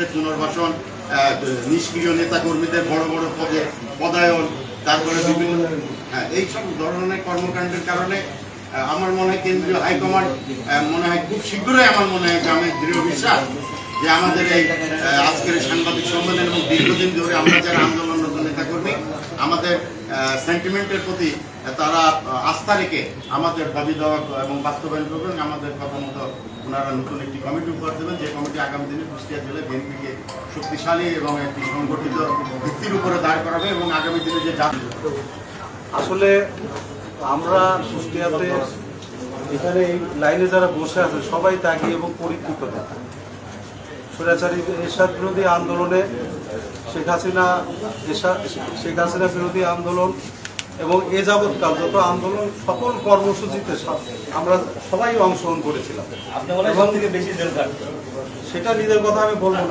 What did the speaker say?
কর্মীদের পুনর্বাসন, নিষ্ক্রিয় নেতা কর্মীদের বড় বড় পদে পদায়ন, তারপরে বিভিন্ন এইসব ধরনের কর্মকাণ্ডের কারণে আমার মনে হয় কেন্দ্রীয় হাইকমান্ড মনে হয় খুব শীঘ্রই, আমার মনে হয় যে আমি দৃঢ় বিশ্বাস যে আমাদের এই আজকের সাংবাদিক সম্মেলন এবং দীর্ঘদিন ধরে আমরা যারা আন্দোলনরত নেতাকর্মী আমাদের সেন্টিমেন্টের প্রতি তারা আস্থা রেখে আমাদের দাবি দেওয়া এবং বাস্তবায়ন করবেন। আমাদের কথা মতো ওনারা নতুন একটি কমিটি উপহার দেবেন, যে কমিটি আগামী দিনে কুষ্টিয়া জেলায় বিএনপিকে শক্তিশালী এবং একটি সংগঠিত ভিত্তির উপরে দাঁড় করাবে এবং আগামী দিনে যে আসলে আমরা কুষ্টিয়াতে এখানে এই লাইনে যারা বসে আছে সবাই ত্যাগী এবং পরীক্ষিত নেতা। স্বৈরাচারী এরশাদ বিরোধী আন্দোলনে শেখ হাসিনা বিরোধী আন্দোলন এবং এ যাবৎকাল যত আন্দোলন সকল কর্মসূচিতে আমরা সবাই অংশগ্রহণ করেছিলাম। সেটা নিজের কথা আমি বলবো না।